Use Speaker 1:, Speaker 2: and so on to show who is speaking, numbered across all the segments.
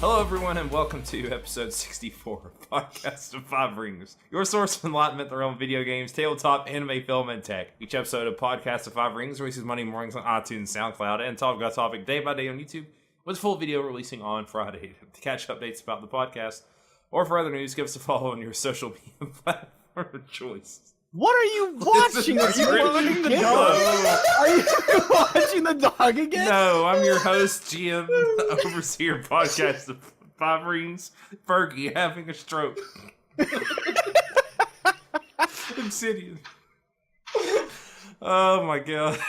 Speaker 1: Hello, everyone, and welcome to episode 64 of Podcast of Five Rings, your source of enlightenment in the realm of video games, tabletop, anime, film, and tech. Each episode of Podcast of Five Rings releases Monday mornings on iTunes, SoundCloud, and Talk About Topic day by day on YouTube, with full video releasing on Friday. To catch updates about the podcast, or for other news, give us a follow on your social media platform of choice.
Speaker 2: What are you watching? Are you watching the dog? Are you watching the dog again?
Speaker 1: No, I'm your host, GM, overseer, Podcast of Five Rings, Fergie having a stroke. Obsidian. Oh my god.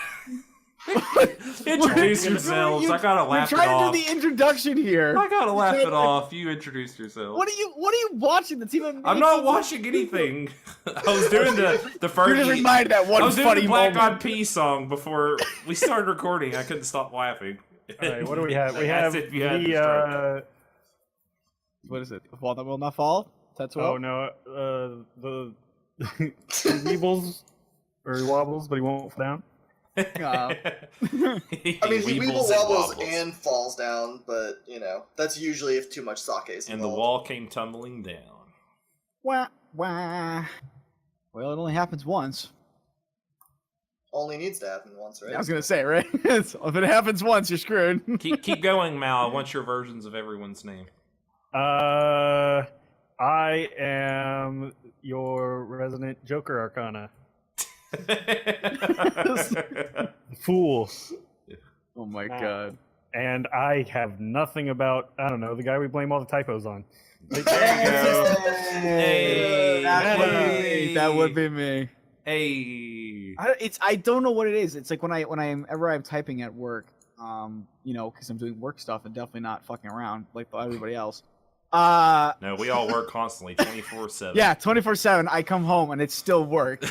Speaker 1: Introduce yourselves. I gotta laugh it off.
Speaker 2: We're trying to do the introduction here.
Speaker 1: I gotta laugh it off. You introduce yourself.
Speaker 2: What are you watching? That's even.
Speaker 1: I'm not watching anything. I was doing the Fergie.
Speaker 2: You're just reminded that one funny
Speaker 1: I was doing the Black
Speaker 2: moment.
Speaker 1: Eyed Peas song before we started recording. I couldn't stop laughing.
Speaker 3: All right, what do we have? We have the
Speaker 2: what is it? The Fall That Will Not Fall? That's what.
Speaker 3: oh no, the he weebles or he wobbles, but he won't fall down.
Speaker 4: I mean, he weeble wobbles and falls down, but, you know, that's usually if too much sake is involved.
Speaker 1: And the wall came tumbling down.
Speaker 2: Wah, wah. Well, it only happens once.
Speaker 4: Only needs to happen once, right?
Speaker 2: I was gonna say, right? If it happens once, you're screwed.
Speaker 1: keep going, Mal. I want your versions of everyone's name.
Speaker 3: I am your resident Joker Arcana. Fool.
Speaker 2: Oh my god.
Speaker 3: And I have nothing about, I don't know, the guy we blame all the typos on.
Speaker 1: There you go. Hey,
Speaker 2: That would be me.
Speaker 1: Hey.
Speaker 2: I don't know what it is. It's like whenever I'm typing at work, you know, because I'm doing work stuff and definitely not fucking around like everybody else.
Speaker 1: No, we all work constantly, 24/7.
Speaker 2: Yeah, 24/7. I come home and it's still work.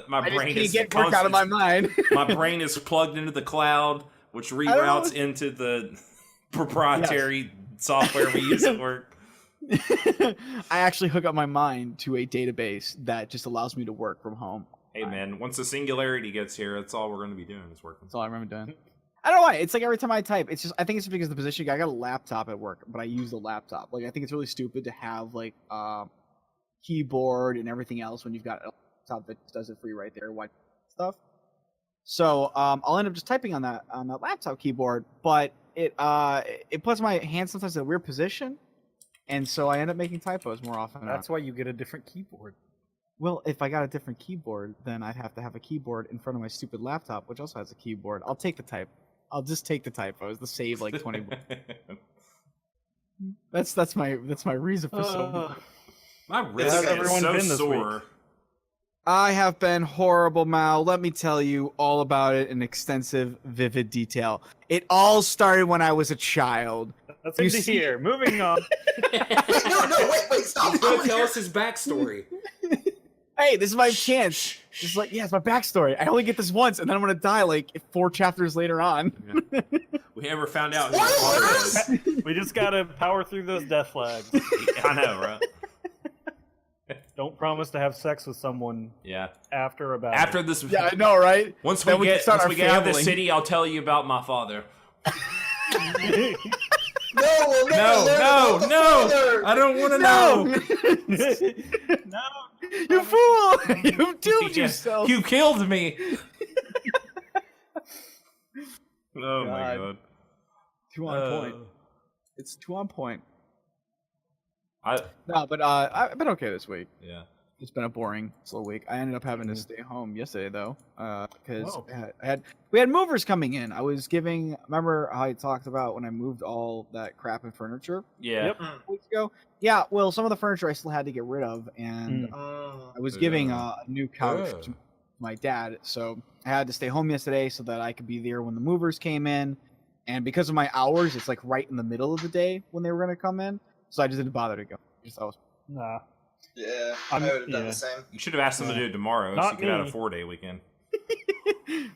Speaker 1: My brain is
Speaker 2: get work out of my mind.
Speaker 1: My brain is plugged into the cloud, which reroutes into the proprietary software we use at work.
Speaker 2: I actually hook up my mind to a database that just allows me to work from home.
Speaker 1: Hey man, once the singularity gets here, that's all we're going to be doing is working.
Speaker 2: That's all I remember doing. I don't know why. It's like every time I type, it's just I think it's because of the position. I got a laptop at work, but I use the laptop. Like I think it's really stupid to have like keyboard and everything else when you've got a laptop that does it for you right there, stuff. So I'll end up just typing on that laptop keyboard, but it puts my hand sometimes in a weird position, and so I end up making typos more often.
Speaker 3: That's why you get a different keyboard.
Speaker 2: Well, if I got a different keyboard, then I'd have to have a keyboard in front of my stupid laptop, which also has a keyboard. I'll just take the typos. The save like 20. That's my reason for so.
Speaker 1: My wrist is so sore.
Speaker 2: I have been horrible, Mal. Let me tell you all about it in extensive, vivid detail. It all started when I was a child.
Speaker 3: That's good to hear. Moving on.
Speaker 4: Wait, stop.
Speaker 1: He's gonna tell us his backstory.
Speaker 2: Hey, this is my chance. It's like, yeah, it's my backstory. I only get this once, and then I'm gonna die like 4 chapters later on.
Speaker 1: Yeah. We never found out.
Speaker 3: We just gotta power through those death flags.
Speaker 1: I know, right?
Speaker 3: Don't promise to have sex with someone.
Speaker 1: Yeah.
Speaker 3: After
Speaker 1: this.
Speaker 2: Yeah, I know, right?
Speaker 1: Once we get out of the city, I'll tell you about my father. No! I don't want to know.
Speaker 3: No.
Speaker 2: You fool! You doomed yourself.
Speaker 1: You killed me. Oh my god.
Speaker 2: Too on point. It's too on point.
Speaker 1: I've
Speaker 2: been okay this week.
Speaker 1: Yeah.
Speaker 2: It's been a boring, slow week. I ended up having to stay home yesterday though, because we had movers coming in. I was giving. Remember how I talked about when I moved all that crap and furniture?
Speaker 1: Yeah.
Speaker 3: Yep.
Speaker 2: Weeks ago. Yeah. Well, some of the furniture I still had to get rid of, and I was giving a new couch to my dad, so I had to stay home yesterday so that I could be there when the movers came in. And because of my hours, it's like right in the middle of the day when they were going to come in, so I just didn't bother to go.
Speaker 3: Nah.
Speaker 4: Yeah, I would have done the same.
Speaker 1: You should have asked them to do it tomorrow, so you could have a 4-day weekend.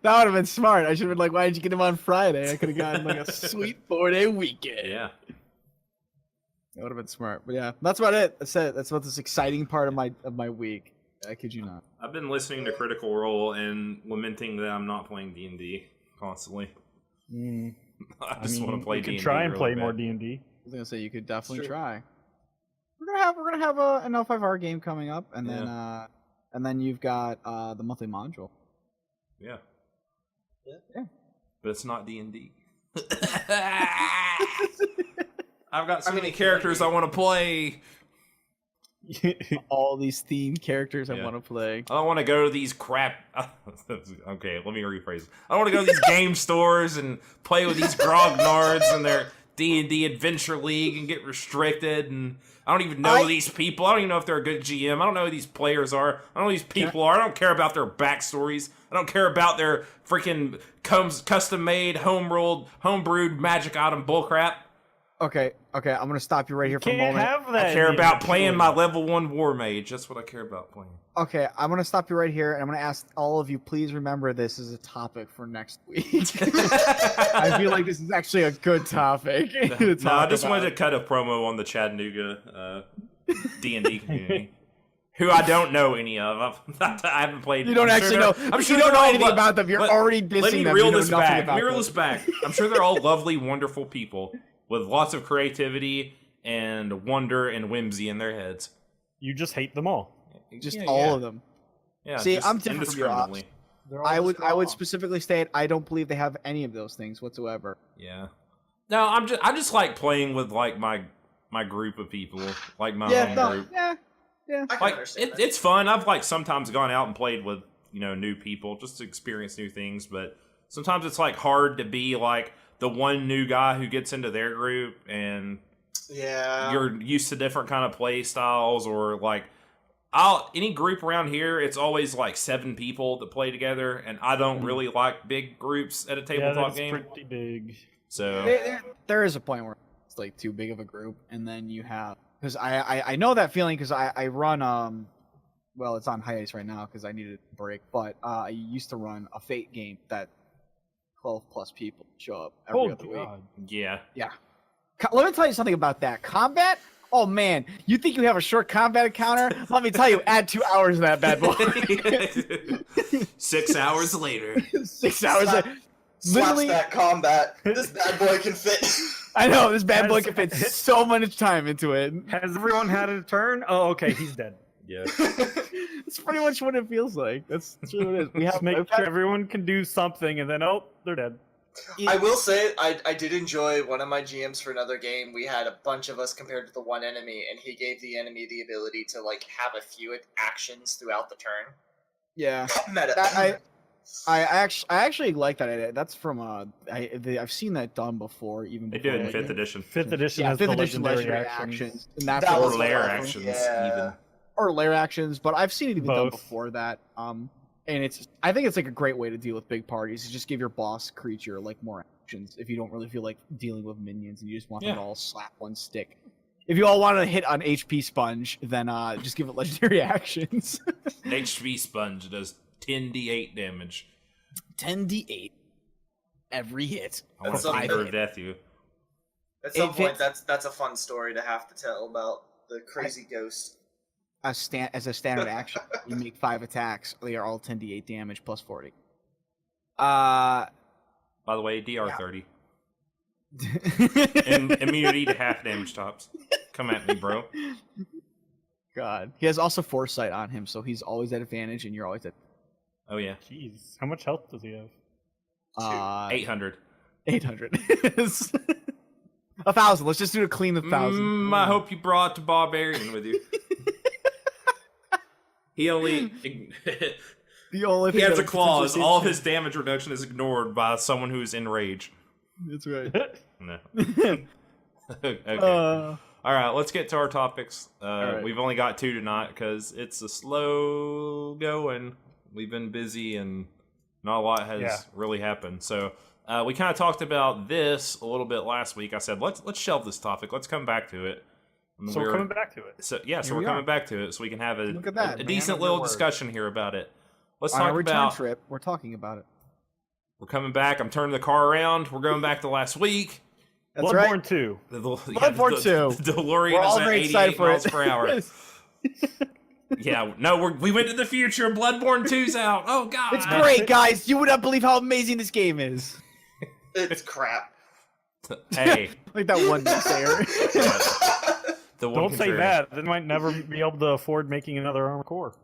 Speaker 2: That would have been smart. I should have been like, why did you get him on Friday? I could have gotten like a sweet 4-day weekend.
Speaker 1: Yeah.
Speaker 2: That would have been smart. But yeah, that's about it. That's it. That's about this exciting part of my week. I kid you not.
Speaker 1: I've been listening to Critical Role and lamenting that I'm not playing D&D constantly. I just want to play D&D.
Speaker 3: You could try and play
Speaker 1: really
Speaker 3: more
Speaker 1: bad.
Speaker 3: D&D.
Speaker 2: was gonna say you could definitely
Speaker 4: true.
Speaker 2: try. We're gonna have an L5R game coming up, and then you've got the monthly module.
Speaker 1: Yeah.
Speaker 4: Yeah.
Speaker 1: But it's not D&D. I've got so many characters I want to play.
Speaker 2: All these themed characters I want to play.
Speaker 1: I don't want to go to these crap. Okay, let me rephrase. I don't want to go to these game stores and play with these grognards and their D&D Adventure League and get restricted. And I don't even know these people. I don't even know if they're a good GM. I don't know who these players are. I don't know who these people are. I don't care about their backstories. I don't care about their freaking custom-made, homebrewed magic item bullcrap.
Speaker 2: Okay, I'm gonna stop you right here for a moment.
Speaker 3: Have that
Speaker 1: I care about playing my level 1 war mage. That's what I care about playing.
Speaker 2: Okay, I'm gonna stop you right here, and I'm gonna ask all of you, please remember this is a topic for next week. I feel like this is actually a good topic.
Speaker 1: No, I just wanted to cut a promo on the Chattanooga D&D community, who I don't know any of. I haven't played.
Speaker 2: You don't actually know. I'm sure you don't know anything about them. You're already dissing them.
Speaker 1: Let me reel this back. Let me reel this back. I'm sure they're all lovely, wonderful people with lots of creativity and wonder and whimsy in their heads.
Speaker 3: You just hate them all.
Speaker 2: Just all of them.
Speaker 1: Yeah.
Speaker 2: See, I'm different from your ops. I would specifically state I don't believe they have any of those things whatsoever.
Speaker 1: Yeah. No, I just like playing with like my group of people, like my home group.
Speaker 2: Yeah.
Speaker 4: I can
Speaker 1: Like
Speaker 4: understand that.
Speaker 1: it's fun. I've like sometimes gone out and played with new people just to experience new things, but sometimes it's like hard to be like the one new guy who gets into their group and you're used to different kind of play styles, or like any group around here, it's always like 7 people that play together, and I don't really like big groups at a tabletop game.
Speaker 3: Pretty big.
Speaker 1: So
Speaker 2: there is a point where it's like too big of a group, and then you have, because I know that feeling because I run well, it's on hiatus right now because I needed a break, but I used to run a Fate game that 12 plus people show up every other week.
Speaker 1: yeah.
Speaker 2: Let me tell you something about that combat. Oh man, you think you have a short combat encounter? Let me tell you, add 2 hours to that bad boy.
Speaker 1: 6 hours later.
Speaker 2: 6 hours.
Speaker 4: Slaps that combat. This bad boy can fit.
Speaker 2: I know this bad boy can fit so much time into it.
Speaker 3: Has everyone had a turn? Oh, okay, he's dead.
Speaker 1: Yeah.
Speaker 2: That's pretty much what it feels like. That's really what it is. We have
Speaker 3: Make sure everyone can do something, and then they're dead.
Speaker 4: I will say, I did enjoy one of my GMs for another game. We had a bunch of us compared to the one enemy, and he gave the enemy the ability to like have a few actions throughout the turn.
Speaker 2: Yeah.
Speaker 4: Meta.
Speaker 2: I actually like that idea. That's from I've seen that done before. Even
Speaker 1: They
Speaker 2: before,
Speaker 1: do it in 5th edition.
Speaker 3: 5th edition
Speaker 2: Yeah,
Speaker 3: has
Speaker 2: 5th
Speaker 3: the
Speaker 2: edition
Speaker 3: legendary
Speaker 2: legendary
Speaker 3: actions.
Speaker 2: and that's
Speaker 4: That
Speaker 2: what
Speaker 4: was
Speaker 1: Or
Speaker 2: it's
Speaker 1: lair
Speaker 2: like.
Speaker 1: actions,
Speaker 4: Yeah.
Speaker 1: even.
Speaker 2: Or lair actions, but I've seen it even done
Speaker 3: Both.
Speaker 2: before that. And I think it's like a great way to deal with big parties. Is just give your boss creature like more actions if you don't really feel like dealing with minions and you just want them to all slap one stick. If you all want to hit on HP sponge, then just give it legendary actions.
Speaker 1: HP sponge does 10d8 damage.
Speaker 2: 10d8 every hit.
Speaker 1: I want
Speaker 4: That's
Speaker 1: to finger
Speaker 4: something.
Speaker 1: of death you.
Speaker 4: At some
Speaker 2: It
Speaker 4: point,
Speaker 2: fits-
Speaker 4: that's a fun story to have to tell about the crazy ghost.
Speaker 2: As a standard action, you make 5 attacks. They are all 10d8 damage plus 40.
Speaker 1: By the way, DR 30. And immunity to half damage tops. Come at me, bro.
Speaker 2: God, he has also foresight on him, so he's always at advantage, and you're always at
Speaker 1: Oh yeah.
Speaker 3: Jeez, how much health does he have?
Speaker 1: 800.
Speaker 2: 800. 1,000. Let's just do a clean 1,000.
Speaker 1: I hope you brought the barbarian with you. He only
Speaker 2: The only
Speaker 1: he
Speaker 2: thing
Speaker 1: has
Speaker 2: that
Speaker 1: a clause.
Speaker 2: potentially
Speaker 1: All of his damage reduction is ignored by someone who is in rage.
Speaker 2: That's right.
Speaker 1: No. Okay. All right, let's get to our topics.
Speaker 2: right.
Speaker 1: We've only got 2 tonight because it's a slow going. We've been busy and not a lot has really happened. So we kind of talked about this a little bit last week. I said let's shelve this topic. Let's come back to it. And
Speaker 3: So we're coming back to it.
Speaker 1: So yeah, so
Speaker 2: Here
Speaker 1: we're
Speaker 2: we
Speaker 1: coming
Speaker 2: are.
Speaker 1: back to it, so we can have
Speaker 2: Look at that,
Speaker 1: a
Speaker 2: man
Speaker 1: decent
Speaker 2: of
Speaker 1: little
Speaker 2: your word.
Speaker 1: discussion here about it. Let's
Speaker 2: On
Speaker 1: talk
Speaker 2: our return
Speaker 1: about.
Speaker 2: trip, we're talking about it.
Speaker 1: We're coming back. I'm turning the car around. We're going back to last week.
Speaker 2: That's
Speaker 3: Bloodborne
Speaker 2: right.
Speaker 3: 2.
Speaker 2: Bloodborne 2.
Speaker 1: The DeLorean
Speaker 2: We're all
Speaker 1: is at
Speaker 2: very
Speaker 1: 88
Speaker 2: excited for
Speaker 1: miles
Speaker 2: it.
Speaker 1: per hour. Yeah, no, we went to the future. Bloodborne 2's out. Oh god,
Speaker 2: It's great, guys. You would not believe how amazing this game is.
Speaker 4: It's crap.
Speaker 1: Hey,
Speaker 2: Like that one naysayer.
Speaker 1: the one
Speaker 3: Don't say
Speaker 1: contrarian.
Speaker 3: that. They might never be able to afford making another Armored Core.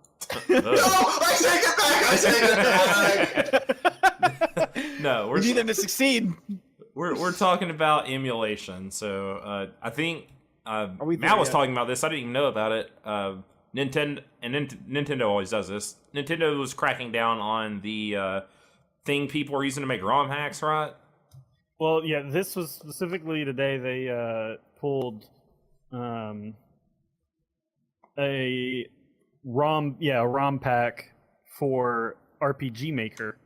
Speaker 4: No, I take it back. I take it back.
Speaker 1: No,
Speaker 2: We need them to succeed.
Speaker 1: we're talking about emulation. So I think
Speaker 2: we
Speaker 1: Matt
Speaker 2: there
Speaker 1: was
Speaker 2: yet?
Speaker 1: talking about this. I didn't even know about it. Nintendo always does this. Nintendo was cracking down on the thing people are using to make ROM hacks, right?
Speaker 3: Well, yeah, this was specifically today. They pulled a ROM pack for RPG Maker,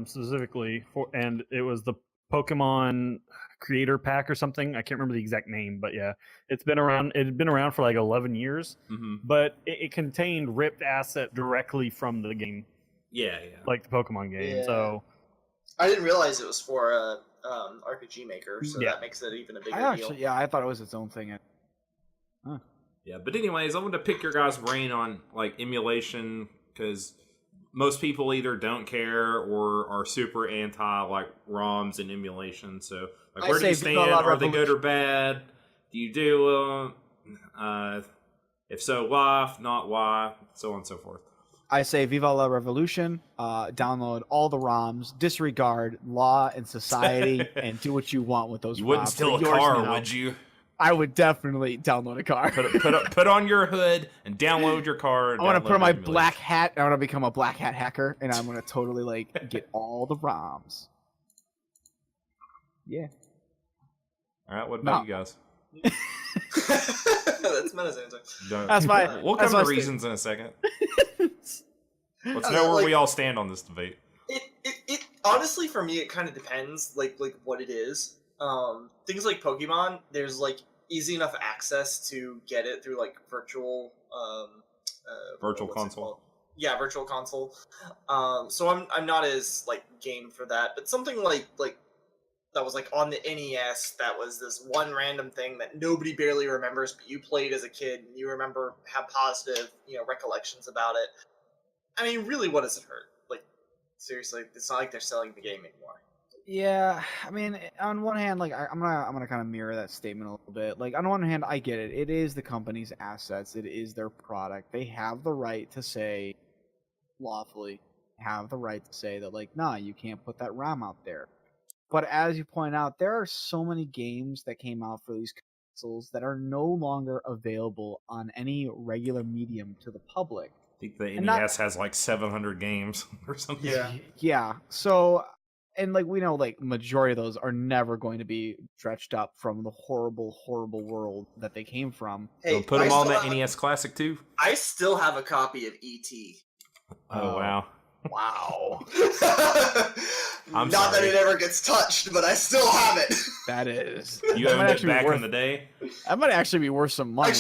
Speaker 3: specifically and it was the Pokemon Creator Pack or something. I can't remember the exact name, but yeah, it's been around. It had been around for like 11 years, but it contained ripped asset directly from the game,
Speaker 1: Yeah.
Speaker 3: like the Pokemon game.
Speaker 4: Yeah.
Speaker 3: So
Speaker 4: I didn't realize it was for RPG Maker, so
Speaker 3: Yeah.
Speaker 4: that makes it even a bigger deal.
Speaker 2: I thought it was its own thing.
Speaker 1: Yeah, but anyways, I want to pick your guys' brain on like emulation because most people either don't care or are super anti like ROMs and emulation. So, like,
Speaker 2: I
Speaker 1: where do you
Speaker 2: say Viva
Speaker 1: stand?
Speaker 2: la
Speaker 1: Are they good or
Speaker 2: Revolution.
Speaker 1: bad? Do you do if so, why? If not, why? So on and so forth.
Speaker 2: I say Viva la Revolution. Download all the ROMs, disregard law and society, and do what you want with those.
Speaker 1: You wouldn't
Speaker 2: ROMs.
Speaker 1: steal
Speaker 2: They're
Speaker 1: a
Speaker 2: yours
Speaker 1: car,
Speaker 2: now.
Speaker 1: would you?
Speaker 2: I would definitely download a car.
Speaker 1: Put on your hood and download your car. And
Speaker 2: I want to
Speaker 1: download
Speaker 2: put on my
Speaker 1: emulation.
Speaker 2: black hat. I want to become a black hat hacker, and I'm going to totally like get all the ROMs. Yeah.
Speaker 1: All right, what about
Speaker 2: No.
Speaker 1: you guys?
Speaker 4: That's Mena's answer.
Speaker 2: That's my.
Speaker 1: We'll
Speaker 2: that's
Speaker 1: come to
Speaker 2: my
Speaker 1: reasons in a second. Let's
Speaker 4: I
Speaker 1: know
Speaker 4: know,
Speaker 1: where
Speaker 4: like-
Speaker 1: we all stand on this debate.
Speaker 4: It honestly for me it kind of depends like what it is. Things like Pokemon, there's like easy enough access to get it through like virtual
Speaker 1: Virtual
Speaker 4: what's it
Speaker 1: console.
Speaker 4: called? Yeah, virtual console. So I'm not as like game for that, but something like that was like on the NES, that was this one random thing that nobody barely remembers, but you played as a kid and you remember have positive, recollections about it. I mean, really, what does it hurt? Like, seriously, it's not like they're selling the game anymore.
Speaker 2: Yeah, I mean, on one hand, like I'm gonna kind of mirror that statement a little bit. Like on one hand, I get it. It is the company's assets. It is their product. They have the right to say, lawfully, have the right to say that, like, nah, you can't put that ROM out there. But as you point out, there are so many games that came out for these consoles that are no longer available on any regular medium to the public.
Speaker 1: I think the
Speaker 2: And
Speaker 1: NES has like 700 games or something.
Speaker 2: Yeah. So, and like we know, like majority of those are never going to be stretched up from the horrible, horrible world that they came from.
Speaker 1: So put them
Speaker 4: I
Speaker 1: on
Speaker 4: still
Speaker 1: that
Speaker 4: have-
Speaker 1: NES Classic too.
Speaker 4: I still have a copy of E.T.
Speaker 1: Oh wow.
Speaker 2: Wow.
Speaker 1: I'm
Speaker 4: Not that
Speaker 1: sorry.
Speaker 4: it ever gets touched, but I still have it.
Speaker 2: That is.
Speaker 1: You
Speaker 2: that might
Speaker 1: owned it
Speaker 2: actually be
Speaker 1: back
Speaker 2: worth,
Speaker 1: in the day.
Speaker 2: That might actually be worth some money.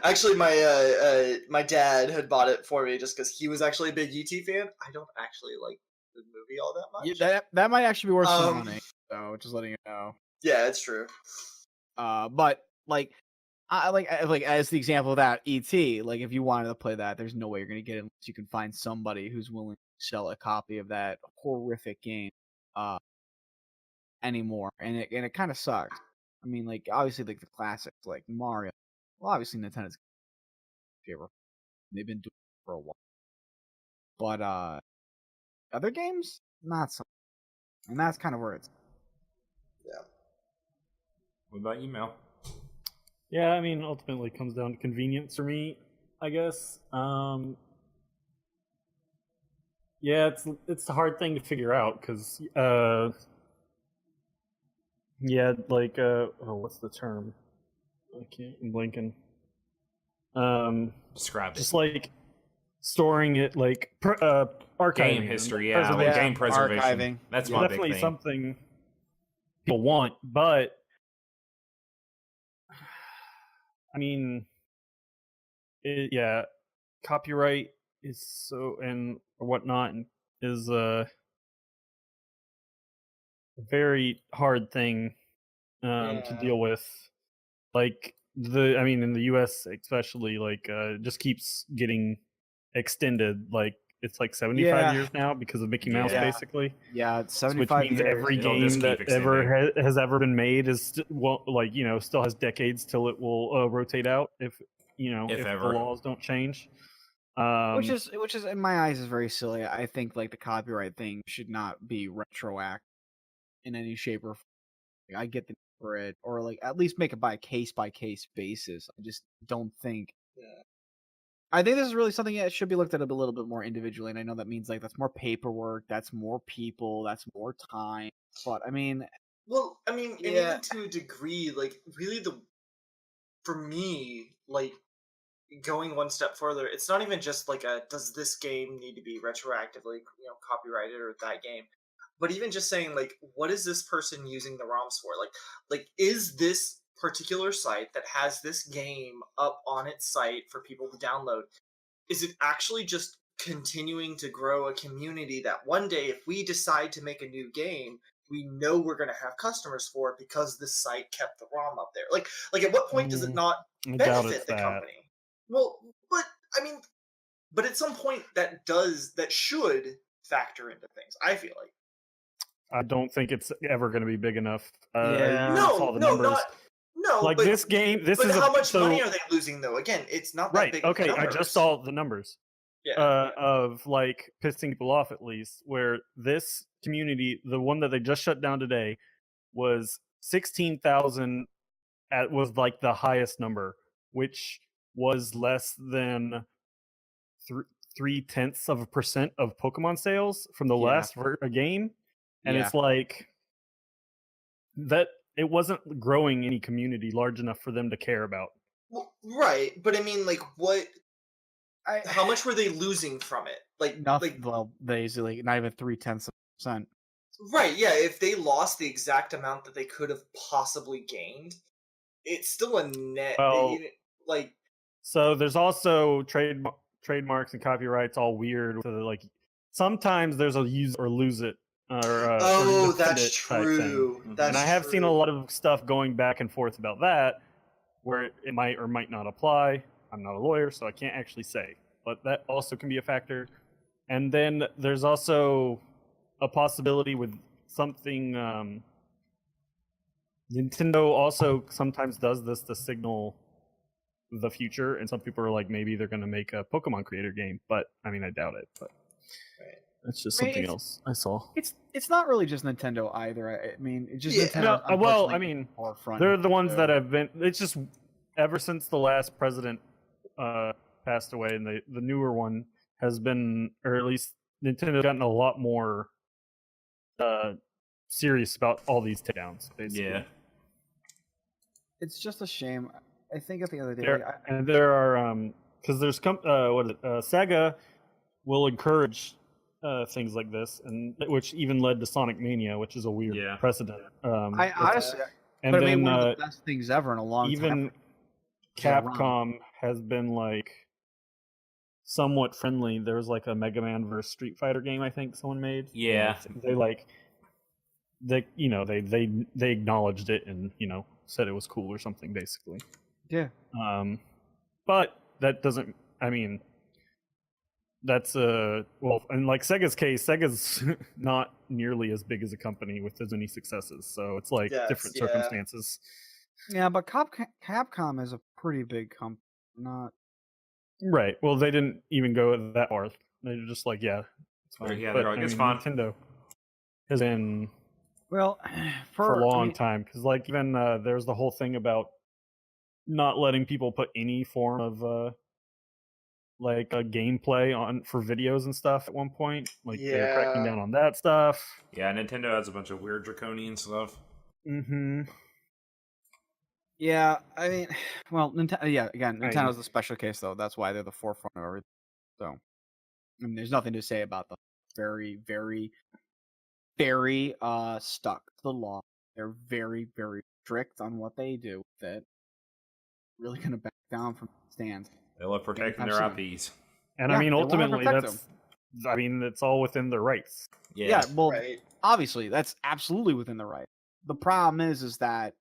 Speaker 4: Actually, my dad had bought it for me just because he was actually a big E.T. fan. I don't actually like the movie all that much.
Speaker 2: Yeah, that might actually be worth some
Speaker 4: Um,
Speaker 2: money. So just letting you know.
Speaker 4: Yeah, it's true.
Speaker 2: But like, I like as the example of that ET. Like, if you wanted to play that, there's no way you're gonna get it unless you can find somebody who's willing to sell a copy of that horrific game, anymore. And it kind of sucks. I mean, like obviously, like the classics, like Mario. Well, obviously Nintendo's favorite. They've been doing it for a while. But other games, not so. And that's kind of where it's.
Speaker 1: What about you, Mel?
Speaker 3: yeah, I mean, ultimately it comes down to convenience for me, I guess. Yeah, it's a hard thing to figure out because yeah, like what's the term? I'm blinking.
Speaker 1: Describe it.
Speaker 3: Just like storing it, like archiving
Speaker 1: Game
Speaker 3: it,
Speaker 1: history, yeah,
Speaker 3: preservation.
Speaker 1: like game preservation.
Speaker 2: Archiving.
Speaker 1: That's
Speaker 3: It's
Speaker 1: my big
Speaker 3: definitely
Speaker 1: thing.
Speaker 3: something people want, but I mean, yeah, copyright is so and whatnot and is a very hard thing to
Speaker 4: Yeah.
Speaker 3: deal with. Like in the U.S. especially, like just keeps getting extended. Like it's like 75
Speaker 2: Yeah.
Speaker 3: years now because of Mickey Mouse,
Speaker 1: Yeah.
Speaker 3: basically.
Speaker 2: Yeah, it's
Speaker 3: Which
Speaker 2: 75
Speaker 3: means
Speaker 2: years.
Speaker 3: every
Speaker 1: It'll
Speaker 3: game
Speaker 1: just keep
Speaker 3: that ever
Speaker 1: extending.
Speaker 3: has ever been made is still has decades till it will rotate out if
Speaker 1: If
Speaker 3: the
Speaker 1: ever.
Speaker 3: laws don't change.
Speaker 2: Which is in my eyes is very silly. I think like the copyright thing should not be retroactive in any shape or form. I get the need for it, or like at least make it by case basis. I just don't think.
Speaker 4: Yeah.
Speaker 2: I think this is really something that should be looked at a little bit more individually, and I know that means like that's more paperwork, that's more people, that's more time. But I mean,
Speaker 4: Well, I mean, and
Speaker 2: Yeah.
Speaker 4: even to a degree, like really for me, like going one step further, it's not even just like does this game need to be retroactively, copyrighted or that game, but even just saying like, what is this person using the ROMs for? Like is this particular site that has this game up on its site for people to download, is it actually just continuing to grow a community that one day if we decide to make a new game, we know we're going to have customers for it because this site kept the ROM up there? Like at what point does it not
Speaker 3: I doubt
Speaker 4: benefit
Speaker 3: it's
Speaker 4: the
Speaker 3: that.
Speaker 4: company? Well, but I mean, but at some point that should factor into things, I feel like.
Speaker 3: I don't think it's ever going to be big enough.
Speaker 2: Yeah.
Speaker 3: You saw the numbers.
Speaker 4: No,
Speaker 3: Like this game, this
Speaker 4: but
Speaker 3: is
Speaker 4: how much money are they losing though? Again, it's not that
Speaker 3: right.
Speaker 4: big of
Speaker 3: Okay, I
Speaker 4: numbers.
Speaker 3: just saw the numbers.
Speaker 4: Yeah.
Speaker 3: Of like pissing people off at least, where this community, the one that they just shut down today, was 16,000. Was like the highest number, which was less than 0.3% of Pokemon sales from the
Speaker 2: Yeah.
Speaker 3: last game, and
Speaker 2: Yeah.
Speaker 3: it's like that. It wasn't growing any community large enough for them to care about.
Speaker 4: Well, right, but I mean, like, what?
Speaker 2: I,
Speaker 4: How much were they losing from it?
Speaker 2: nothing. Well, they easily not even 0.3%.
Speaker 4: Right, yeah. If they lost the exact amount that they could have possibly gained, it's still a net.
Speaker 3: Well,
Speaker 4: like,
Speaker 3: so there's also trademarks and copyrights all weird. So like sometimes there's a use or lose it. Or
Speaker 4: that's
Speaker 3: defend it type
Speaker 4: true.
Speaker 3: thing.
Speaker 4: That's
Speaker 3: And I have seen a
Speaker 4: true.
Speaker 3: lot of stuff going back and forth about that, where it might or might not apply. I'm not a lawyer, so I can't actually say, but that also can be a factor. And then there's also a possibility with something. Nintendo also sometimes does this to signal the future, and some people are like, maybe they're going to make a Pokemon creator game, but I mean, I doubt it. But
Speaker 4: Right.
Speaker 3: that's just
Speaker 2: I mean,
Speaker 3: something else I saw.
Speaker 2: It's not really just Nintendo either. I mean, it's just
Speaker 4: Yeah.
Speaker 2: Nintendo.
Speaker 3: No, well, I mean,
Speaker 2: forefront.
Speaker 3: they're the ones that have been. It's just ever since the last president passed away, and the newer one has been, or at least Nintendo's gotten a lot more serious about all these takedowns. Basically,
Speaker 1: Yeah.
Speaker 2: It's just a shame. I think at the end of the day,
Speaker 3: and there are because there's Sega will encourage things like this, and which even led to Sonic Mania, which is a weird
Speaker 1: Yeah.
Speaker 3: precedent.
Speaker 2: I honestly,
Speaker 3: and
Speaker 2: but I
Speaker 3: then
Speaker 2: mean, one of the best things ever in a long
Speaker 3: even
Speaker 2: time.
Speaker 3: Capcom has been like somewhat friendly. There was like a Mega Man vs Street Fighter game I think someone made.
Speaker 1: Yeah.
Speaker 3: They like they acknowledged it and said it was cool or something basically.
Speaker 2: Yeah.
Speaker 3: But that doesn't. I mean, that's well, in like Sega's case, Sega's not nearly as big as a company with as many successes, so it's like
Speaker 4: Yes,
Speaker 3: different
Speaker 4: yeah.
Speaker 3: circumstances.
Speaker 2: Yeah, but Capcom is a pretty big company. Not
Speaker 3: Right. Well, they didn't even go that far. They're just like, yeah, it's fine.
Speaker 1: Yeah,
Speaker 3: But,
Speaker 1: they're like,
Speaker 3: I
Speaker 1: it's
Speaker 3: mean,
Speaker 1: fine.
Speaker 3: Nintendo has been
Speaker 2: well
Speaker 3: for a long time because, like, even there's the whole thing about not letting people put any form of like a gameplay on for videos and stuff at one point. Like they're cracking
Speaker 4: Yeah.
Speaker 3: down on that stuff.
Speaker 1: Yeah, Nintendo has a bunch of weird draconian stuff.
Speaker 3: Mm-hmm.
Speaker 2: Yeah, I mean, well, Nintendo. Yeah, again,
Speaker 3: I mean-
Speaker 2: Nintendo's a special case though. That's why they're the forefront of everything. So, I mean, there's nothing to say about them. Very, very, very stuck to the law. They're very, very strict on what they do. That really gonna back down from stands.
Speaker 1: They love protecting their IPs.
Speaker 3: And
Speaker 2: Yeah,
Speaker 3: I mean,
Speaker 2: they wanna
Speaker 3: ultimately,
Speaker 2: protect
Speaker 3: that's. I mean, it's all within their rights.
Speaker 2: Yeah, well,
Speaker 4: Right.
Speaker 2: obviously, that's absolutely within the right. The problem is that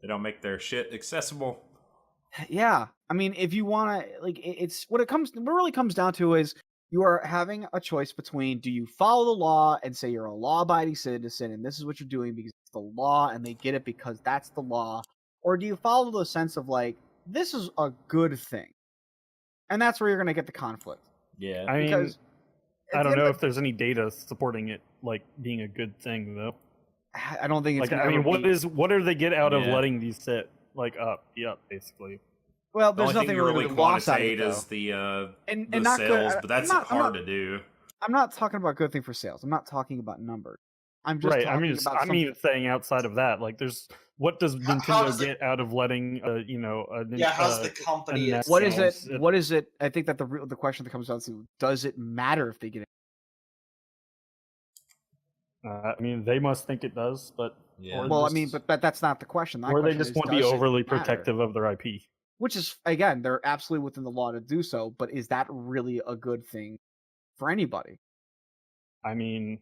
Speaker 1: They don't make their shit accessible.
Speaker 2: yeah, I mean, if you want to, like, it's what really comes down to is You are having a choice between, do you follow the law and say you're a law-abiding citizen and this is what you're doing because it's the law and they get it because that's the law, or do you follow the sense of like, this is a good thing? And that's where you're going to get the conflict.
Speaker 1: Yeah.
Speaker 3: I mean,
Speaker 2: Because
Speaker 3: I don't know if there's any data supporting it like being a good thing though.
Speaker 2: I don't think it's
Speaker 3: Like, I mean, what do they get out of
Speaker 1: Yeah.
Speaker 3: letting these sit like up? Yep, basically.
Speaker 2: well,
Speaker 1: The
Speaker 2: there's
Speaker 1: only thing
Speaker 2: nothing
Speaker 1: you really
Speaker 2: really lost out of it,
Speaker 1: quantitate is
Speaker 2: though.
Speaker 1: the
Speaker 2: And not
Speaker 1: sales,
Speaker 2: good.
Speaker 1: but that's
Speaker 2: I'm
Speaker 1: hard
Speaker 2: not,
Speaker 1: to do.
Speaker 2: I'm not talking about good thing for sales. I'm not talking about numbers. I'm just
Speaker 3: Right.
Speaker 2: talking about
Speaker 3: I'm even saying outside of that, like, what does
Speaker 4: How
Speaker 3: Nintendo
Speaker 4: does it-
Speaker 3: get out of letting
Speaker 4: how's the company
Speaker 3: net
Speaker 4: itself?
Speaker 2: what is it? I think that the question that comes down to, does it matter if they get it?
Speaker 3: I mean, they must think it does, but
Speaker 1: Yeah.
Speaker 2: Well, I
Speaker 3: just-
Speaker 2: mean, but that's not the question.
Speaker 3: or they just want to be overly
Speaker 2: protective.
Speaker 3: protective of their IP.
Speaker 2: Which is, again, they're absolutely within the law to do so, but is that really a good thing for anybody?
Speaker 3: I mean,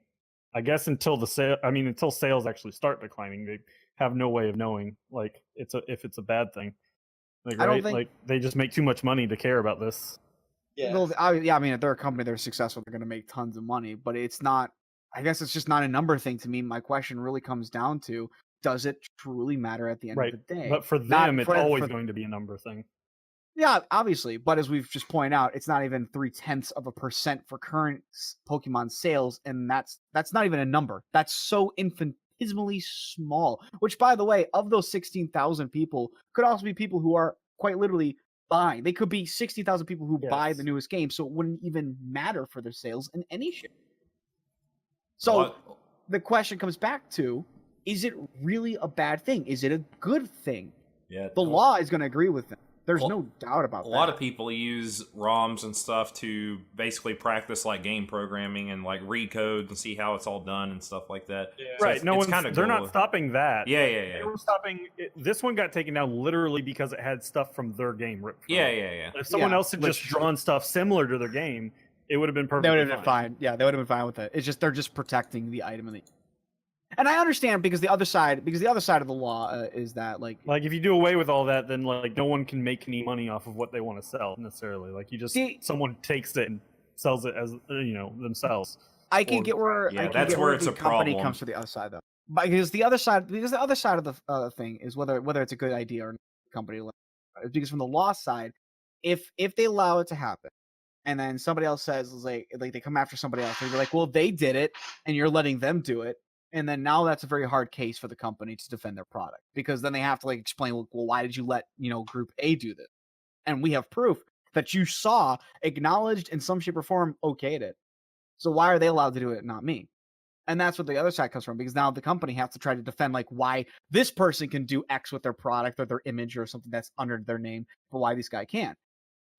Speaker 3: I guess until sales actually start declining, they have no way of knowing like if it's a bad thing. Like,
Speaker 2: I don't
Speaker 3: right?
Speaker 2: think-
Speaker 3: Like, they just make too much money to care about this.
Speaker 4: Yeah.
Speaker 2: Well, I mean, if they're a company, they're successful, they're going to make tons of money, but it's not, I guess it's just not a number thing to me. My question really comes down to, does it truly matter at the end
Speaker 3: Right.
Speaker 2: of the day?
Speaker 3: But for
Speaker 2: Not
Speaker 3: them, it's
Speaker 2: for-
Speaker 3: always
Speaker 2: for-
Speaker 3: going to be a number thing.
Speaker 2: Yeah, obviously, but as we've just pointed out, it's not even 0.3% for current Pokemon sales, and that's not even a number. That's so infinitesimally small. Which, by the way, of those 16,000 people, could also be people who are quite literally buying. They could be 60,000 people who buy the
Speaker 3: Yes.
Speaker 2: newest game, so it wouldn't even matter for their sales in any shape. So
Speaker 1: What-
Speaker 2: the question comes back to: is it really a bad thing? Is it a good thing?
Speaker 1: yeah.
Speaker 2: The law is going to agree with them. There's
Speaker 1: Well,
Speaker 2: no doubt about
Speaker 1: A
Speaker 2: that.
Speaker 1: lot of people use ROMs and stuff to basically practice like game programming and like read code and see how it's all done and stuff like that.
Speaker 4: Yeah.
Speaker 1: So
Speaker 3: Right.
Speaker 1: it's-
Speaker 3: No
Speaker 1: it's
Speaker 3: one's.
Speaker 1: kinda
Speaker 3: They're
Speaker 1: cool.
Speaker 3: not stopping that.
Speaker 1: Yeah,
Speaker 3: They were stopping. This one got taken down literally because it had stuff from their game ripped from
Speaker 1: Yeah,
Speaker 3: it.
Speaker 1: yeah, yeah.
Speaker 3: If someone
Speaker 2: Yeah,
Speaker 3: else had just drawn stuff similar to their game, it would have been perfectly
Speaker 2: They would have been fine. Yeah, they would have been fine with it. It's just they're just protecting the item and I understand because the other side of the law is that like
Speaker 3: Like, if you do away with all that, then like no one can make any money off of what they want to sell necessarily. Like, you just
Speaker 2: See-
Speaker 3: someone takes it and sells it as themselves.
Speaker 2: I can
Speaker 3: or-
Speaker 2: get where
Speaker 1: Yeah,
Speaker 2: I can
Speaker 1: that's
Speaker 2: get
Speaker 1: where
Speaker 2: where
Speaker 1: it's
Speaker 2: the
Speaker 1: a
Speaker 2: company
Speaker 1: problem.
Speaker 2: comes to the other side though. Because the other side of the thing is whether it's a good idea or not, the company because from the law side, if they allow it to happen, and then somebody else says like they come after somebody else, they're like, well, they did it, and you're letting them do it. And then now that's a very hard case for the company to defend their product because then they have to like explain, well, why did you let Group A do this? And we have proof that you saw, acknowledged in some shape or form, okayed it. So why are they allowed to do it, and not me? And that's what the other side comes from because now the company has to try to defend like why this person can do X with their product or their image or something that's under their name, but why this guy can't.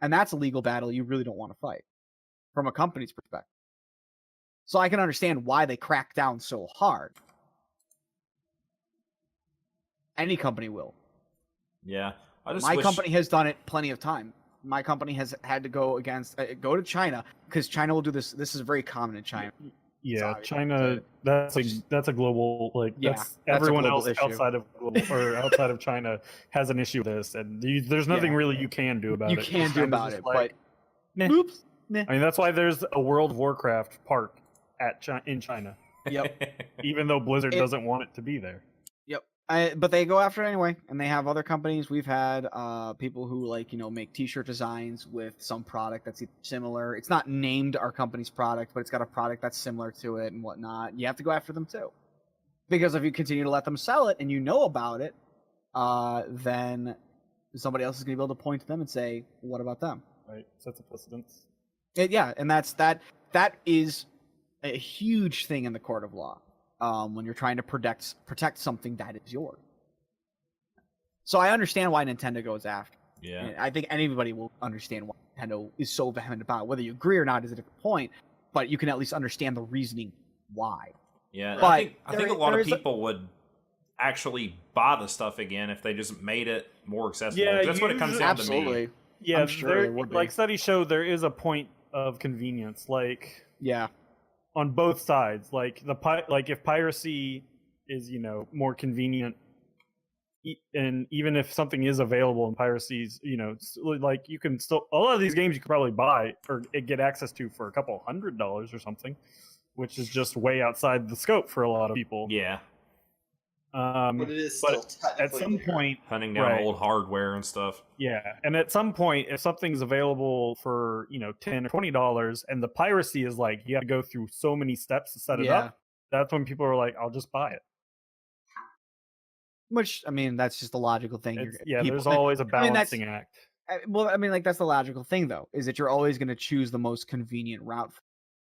Speaker 2: And that's a legal battle you really don't want to fight from a company's perspective. So I can understand why they crack down so hard. Any company will.
Speaker 1: Yeah. I just
Speaker 2: My
Speaker 1: wish...
Speaker 2: company has done it plenty of time. My company has had to go to China because China will do this. This is very common in China.
Speaker 3: Yeah,
Speaker 2: Sorry,
Speaker 3: China. That's a global
Speaker 2: Yeah,
Speaker 3: That's
Speaker 2: that's a
Speaker 3: everyone
Speaker 2: global
Speaker 3: else
Speaker 2: issue.
Speaker 3: outside of outside of China has an issue with this, and there's nothing
Speaker 2: Yeah.
Speaker 3: really you can do about it.
Speaker 2: You can't do
Speaker 3: China's
Speaker 2: about
Speaker 3: just
Speaker 2: it,
Speaker 3: like,
Speaker 2: but
Speaker 3: meh.
Speaker 2: oops. Meh.
Speaker 3: I mean, that's why there's a World of Warcraft park in China,
Speaker 2: Yep.
Speaker 3: even though Blizzard
Speaker 2: It-
Speaker 3: doesn't want it to be there.
Speaker 2: Yep. But they go after it anyway, and they have other companies. We've had people who make T-shirt designs with some product that's similar. It's not named our company's product, but it's got a product that's similar to it and whatnot. You have to go after them too, because if you continue to let them sell it and you know about it, then somebody else is going to be able to point to them and say, "What about them?"
Speaker 3: Right, sets a precedence.
Speaker 2: Yeah, and that is a huge thing in the court of law. When you're trying to protect something that is yours. So I understand why Nintendo goes after.
Speaker 1: Yeah.
Speaker 2: And I think anybody will understand why Nintendo is so vehement about it. Whether you agree or not is a different point, but you can at least understand the reasoning why.
Speaker 1: Yeah.
Speaker 2: But
Speaker 1: I think a lot of people would actually buy the stuff again if they just made it more accessible.
Speaker 3: Yeah,
Speaker 1: That's what it comes down to me.
Speaker 2: Absolutely.
Speaker 3: Yeah,
Speaker 2: I'm sure they would be.
Speaker 3: like studies show there is a point of convenience, like
Speaker 2: Yeah.
Speaker 3: on both sides. Like if piracy is more convenient and even if something is available in piracies, like you can still, a lot of these games you could probably buy or get access to for a couple $100 or something, which is just way outside the scope for a lot of people.
Speaker 1: Yeah.
Speaker 4: But it is still technically
Speaker 3: at some
Speaker 4: there.
Speaker 3: point,
Speaker 1: Hunting down
Speaker 3: right.
Speaker 1: old hardware and stuff.
Speaker 3: Yeah, and at some point, if something's available for $10 or $20, and the piracy is like you have to go through so many steps to set it up, that's when people are like, "I'll just buy it."
Speaker 2: Which, I mean, that's just a logical thing.
Speaker 3: There's always a balancing act.
Speaker 2: Well, I mean, like that's the logical thing, though, is that you're always going to choose the most convenient route.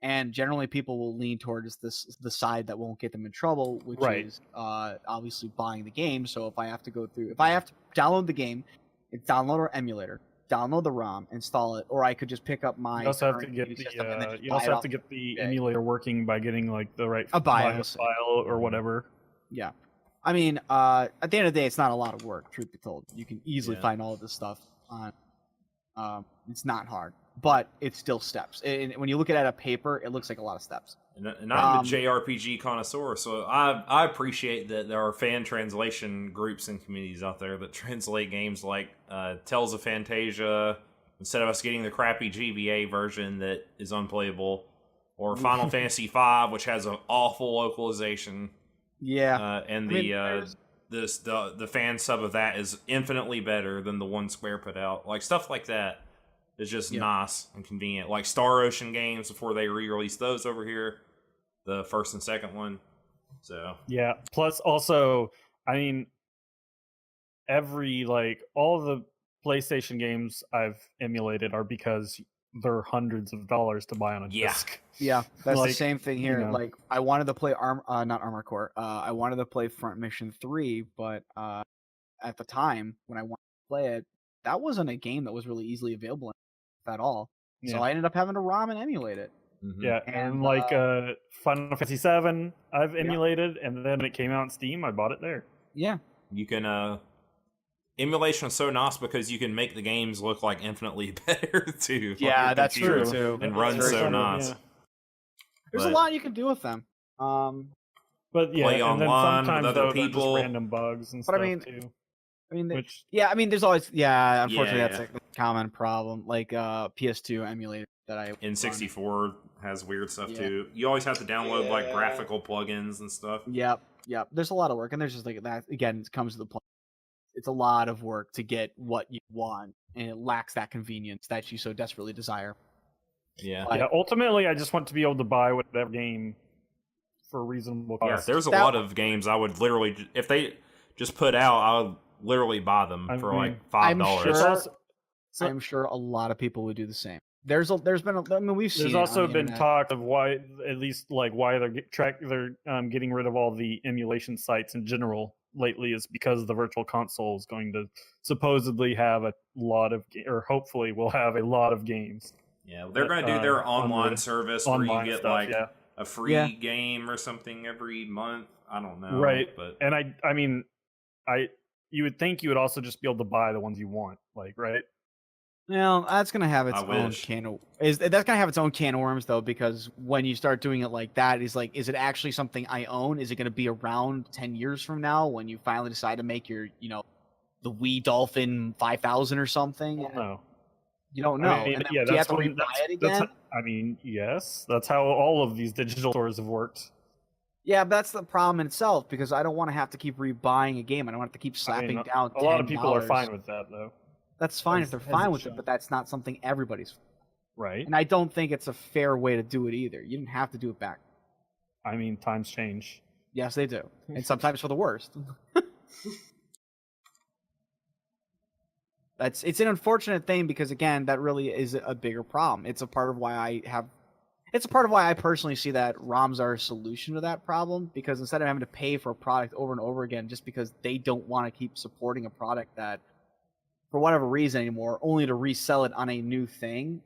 Speaker 2: And generally, people will lean towards the side that won't get them in trouble, which is obviously buying the game. So if I have to download the game, it's download our emulator, download the ROM, install it, or I could just pick up my.
Speaker 3: You also have to get the emulator working by getting like the right BIOS file or whatever.
Speaker 2: Yeah, I mean, at the end of the day, it's not a lot of work. Truth be told, you can easily find all of this stuff on. It's not hard, but it's still steps. And when you look at it on paper, it looks like a lot of steps.
Speaker 1: And I'm the JRPG connoisseur, so I appreciate that there are fan translation groups and communities out there that translate games like Tales of Fantasia instead of us getting the crappy GBA version that is unplayable, or Final Fantasy V, which has an awful localization.
Speaker 2: Yeah,
Speaker 1: and the fan sub of that is infinitely better than the one Square put out. Like stuff like that is just nice and convenient. Like Star Ocean games before they re-released those over here, the first and second one. So
Speaker 3: yeah. Plus, also, I mean, all the PlayStation games I've emulated are because they're hundreds of dollars to buy on a disc.
Speaker 2: Yeah, that's the same thing here. Like, I wanted to play not Armored Core. I wanted to play Front Mission 3, but at the time when I wanted to play it, that wasn't a game that was really easily available at all. Yeah. So I ended up having to ROM and emulate it.
Speaker 3: Mm-hmm. Yeah, and Final Fantasy VII, I've emulated, and then it came out on Steam. I bought it there.
Speaker 2: Yeah,
Speaker 1: you can. Emulation is so nice because you can make the games look like infinitely better too.
Speaker 2: Yeah, that's true too.
Speaker 1: And run so nice.
Speaker 2: Yeah. There's a lot you can do with them.
Speaker 3: But yeah,
Speaker 1: play
Speaker 3: and
Speaker 1: online
Speaker 3: then sometimes
Speaker 1: with other people.
Speaker 3: Just random bugs and stuff too.
Speaker 2: There's always unfortunately that's a common problem. Like PS2 emulator that I
Speaker 1: N64 has weird stuff too. You always have to download like graphical plugins and stuff.
Speaker 2: Yep. There's a lot of work, and there's just like that again. It comes to the point. It's a lot of work to get what you want, and it lacks that convenience that you so desperately desire.
Speaker 1: Yeah.
Speaker 3: Ultimately, I just want to be able to buy whatever game for a reasonable cost.
Speaker 1: Yeah, there's a lot of games I would literally, if they just put out, I would literally buy them for like $5.
Speaker 2: I'm sure a lot of people would do the same. There's been we've seen.
Speaker 3: There's also been talk of why they're getting rid of all the emulation sites in general lately is because the virtual console is going to supposedly have a lot of or hopefully will have a lot of games.
Speaker 1: Yeah, they're going to do their online service where you get a free game or something every month. I don't know.
Speaker 3: Right.
Speaker 1: But
Speaker 3: and I mean, you would think you would also just be able to buy the ones you want, right?
Speaker 2: Well, that's going to have its own can of worms though, because when you start doing it like that, is it actually something I own? Is it going to be around 10 years from now when you finally decide to make your, the Wii Dolphin 5000 or something?
Speaker 3: No.
Speaker 2: You don't know.
Speaker 3: Do you have to rebuy it again? Yes. That's how all of these digital stores have worked.
Speaker 2: Yeah, but that's the problem in itself, because I don't want to have to keep rebuying a game. I don't want to keep slapping down $10.
Speaker 3: A lot of people are fine with that, though.
Speaker 2: That's fine if they're fine with it, but that's not something everybody's
Speaker 3: right.
Speaker 2: And I don't think it's a fair way to do it either. You didn't have to do it back.
Speaker 3: I mean, times change.
Speaker 2: Yes, they do. And sometimes for the worst. It's an unfortunate thing because, again, that really is a bigger problem. It's a part of why I personally see that ROMs are a solution to that problem, because instead of having to pay for a product over and over again just because they don't want to keep supporting a product that, for whatever reason anymore, only to resell it on a new thing,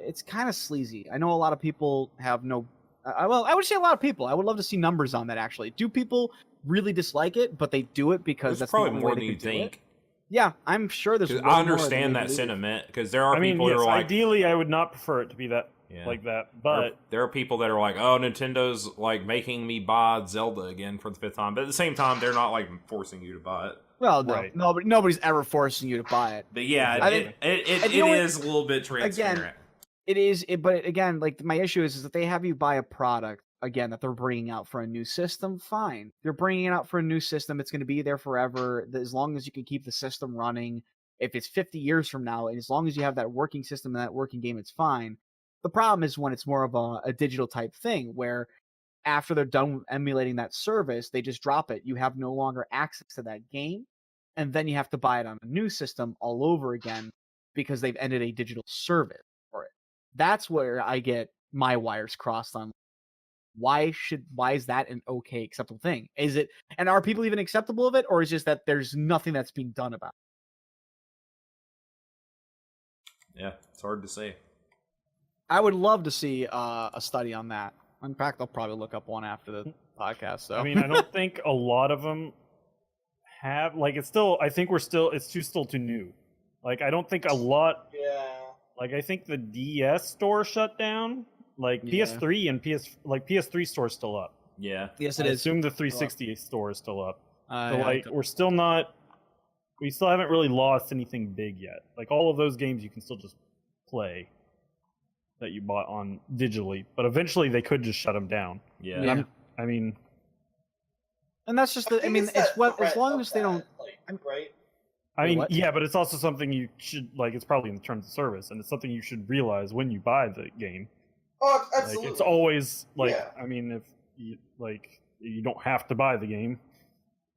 Speaker 2: it's kind of sleazy. I know a lot of people have no... I would say a lot of people. I would love to see numbers on that, actually. Do people really dislike it, but they do it because that's
Speaker 1: probably
Speaker 2: the only
Speaker 1: more
Speaker 2: way
Speaker 1: than
Speaker 2: they
Speaker 1: you
Speaker 2: can do
Speaker 1: think.
Speaker 2: it? Yeah, I'm sure there's...
Speaker 1: I understand that sentiment, because there are people who are like...
Speaker 3: Ideally, I would not prefer it to be that
Speaker 1: Yeah.
Speaker 3: like that. But
Speaker 1: there are people that are like, "Oh, Nintendo's like making me buy Zelda again for the 5th time," but at the same time, they're not like forcing you to buy it.
Speaker 2: Well, no,
Speaker 3: Right.
Speaker 2: nobody's ever forcing you to buy it.
Speaker 1: But yeah,
Speaker 3: Exactly.
Speaker 1: it is a little bit transparent.
Speaker 2: It is, but again, like my issue is that they have you buy a product again that they're bringing out for a new system. Fine, they're bringing it out for a new system. It's going to be there forever as long as you can keep the system running. If it's 50 years from now, and as long as you have that working system and that working game, it's fine. The problem is when it's more of a digital type thing where after they're done emulating that service, they just drop it. You have no longer access to that game, and then you have to buy it on a new system all over again because they've ended a digital service for it. That's where I get my wires crossed on why is that an okay acceptable thing? Is it, and are people even acceptable of it, or is it just that there's nothing that's being done about it?
Speaker 1: Yeah, it's hard to say.
Speaker 2: I would love to see a study on that. In fact, I'll probably look up one after the podcast. So
Speaker 3: I mean, I don't think a lot of them have like it's still. I think it's still too new. Like I don't think a lot.
Speaker 4: Yeah.
Speaker 3: Like I think the DS store shut down. Like
Speaker 2: Yeah.
Speaker 3: PS3 and PS3 store's still up.
Speaker 1: Yeah.
Speaker 2: yes,
Speaker 3: I
Speaker 2: it is.
Speaker 3: assume the 360 store is still up. So
Speaker 2: Yeah,
Speaker 3: like we still haven't really lost anything big yet. Like all of those games you can still just play that you bought on digitally, but eventually they could just shut them down.
Speaker 1: Yeah.
Speaker 2: Yeah.
Speaker 3: I mean,
Speaker 2: and that's just the. I
Speaker 4: think
Speaker 2: mean,
Speaker 4: it's
Speaker 2: it's
Speaker 4: that
Speaker 2: what as
Speaker 4: threat
Speaker 2: long
Speaker 4: of
Speaker 2: as they
Speaker 4: that,
Speaker 2: don't.
Speaker 4: like, right?
Speaker 2: What?
Speaker 3: yeah, but it's also something you should like. It's probably in the terms of service, and it's something you should realize when you buy the game.
Speaker 4: Oh,
Speaker 3: Like
Speaker 4: absolutely.
Speaker 3: it's always like.
Speaker 4: Yeah.
Speaker 3: I mean, if you you don't have to buy the game.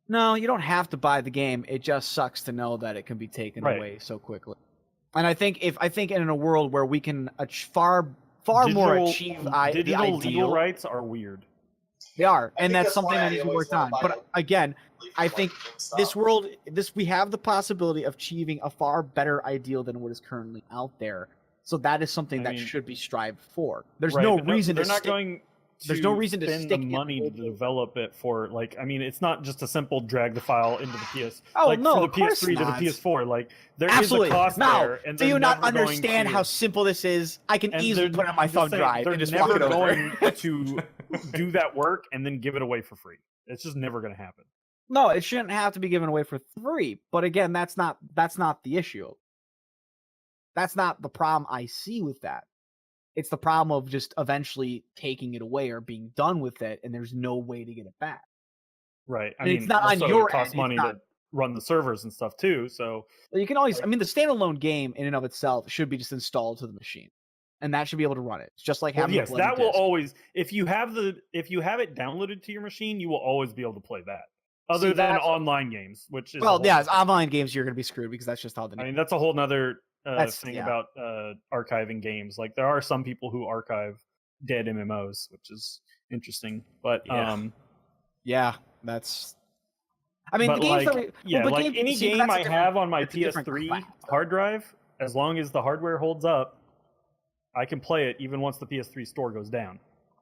Speaker 2: No, you don't have to buy the game. It just sucks to know that it can be taken
Speaker 3: Right.
Speaker 2: away so quickly. And I think in a world where we can far more achieve the
Speaker 3: digital
Speaker 2: ideal,
Speaker 3: legal rights are weird.
Speaker 2: they are,
Speaker 4: I
Speaker 2: and
Speaker 4: think
Speaker 2: that's something
Speaker 4: why
Speaker 2: that
Speaker 4: I
Speaker 2: needs to be
Speaker 4: always
Speaker 2: worked on.
Speaker 4: wanna buy
Speaker 2: But again, I
Speaker 4: like
Speaker 2: think
Speaker 4: GameStop.
Speaker 2: this world, we have the possibility of achieving a far better ideal than what is currently out there. So that is something
Speaker 3: I
Speaker 2: that
Speaker 3: mean-
Speaker 2: should be strived for. There's
Speaker 3: Right,
Speaker 2: no
Speaker 3: but
Speaker 2: reason
Speaker 3: they're
Speaker 2: to
Speaker 3: not
Speaker 2: stick.
Speaker 3: going.
Speaker 2: There's no reason to
Speaker 3: spend
Speaker 2: stick
Speaker 3: the
Speaker 2: in
Speaker 3: money to
Speaker 2: mobile.
Speaker 3: develop it for like. I mean, it's not just a simple drag the file into the PS.
Speaker 2: Oh,
Speaker 3: like
Speaker 2: no,
Speaker 3: for the
Speaker 2: of course
Speaker 3: PS3 to the
Speaker 2: not.
Speaker 3: PS4. Like there
Speaker 2: Absolutely.
Speaker 3: is a cost
Speaker 2: Now,
Speaker 3: there, and
Speaker 2: do
Speaker 3: they're
Speaker 2: you not
Speaker 3: never going
Speaker 2: understand
Speaker 3: to-
Speaker 2: how simple this is? I can
Speaker 3: and
Speaker 2: easily
Speaker 3: they're-
Speaker 2: put it on my
Speaker 3: I'm just
Speaker 2: thumb
Speaker 3: saying,
Speaker 2: drive
Speaker 3: they're
Speaker 2: and just
Speaker 3: never
Speaker 2: walk it over.
Speaker 3: going to do that work and then give it away for free. It's just never going to happen.
Speaker 2: No, it shouldn't have to be given away for free. But again, that's not the issue. That's not the problem I see with that. It's the problem of just eventually taking it away or being done with it, and there's no way to get it back.
Speaker 3: Right. I
Speaker 2: And
Speaker 3: mean,
Speaker 2: it's not on
Speaker 3: also
Speaker 2: your
Speaker 3: it costs
Speaker 2: end, it's
Speaker 3: money
Speaker 2: not-
Speaker 3: to run the servers and stuff too. So
Speaker 2: You can always, I mean, the standalone game in and of itself should be just installed to the machine, and that should be able to run it. It's just like
Speaker 3: well,
Speaker 2: having
Speaker 3: yes,
Speaker 2: a bloody
Speaker 3: that will
Speaker 2: disc.
Speaker 3: always. If you have it downloaded to your machine, you will always be able to play that. Other
Speaker 2: See,
Speaker 3: than
Speaker 2: that's-
Speaker 3: online games, which is a
Speaker 2: Well,
Speaker 3: whole
Speaker 2: yeah,
Speaker 3: other
Speaker 2: it's online games, you're going to be screwed because that's just how the.
Speaker 3: I mean, that's a whole nother
Speaker 2: That's-
Speaker 3: thing
Speaker 2: yeah.
Speaker 3: about archiving games. Like, there are some people who archive dead MMOs, which is interesting. But
Speaker 1: Yeah.
Speaker 2: Yeah, that's. I mean,
Speaker 3: but
Speaker 2: the games
Speaker 3: like,
Speaker 2: that we,
Speaker 3: yeah,
Speaker 2: well, but
Speaker 3: like
Speaker 2: games,
Speaker 3: any
Speaker 2: see,
Speaker 3: game
Speaker 2: that's a
Speaker 3: I
Speaker 2: different-
Speaker 3: have on my
Speaker 2: it's a different
Speaker 3: PS3
Speaker 2: class, though.
Speaker 3: hard drive, as long as the hardware holds up, I can play it even once the PS3 store goes down.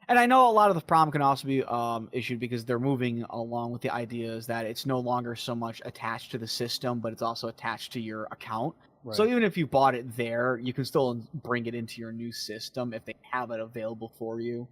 Speaker 2: And I know a lot of the problem can also be issued because they're moving along with the ideas that it's no longer so much attached to the system, but it's also attached to your account. So even if you bought it there, you can still bring it into your new system if they have it available for you,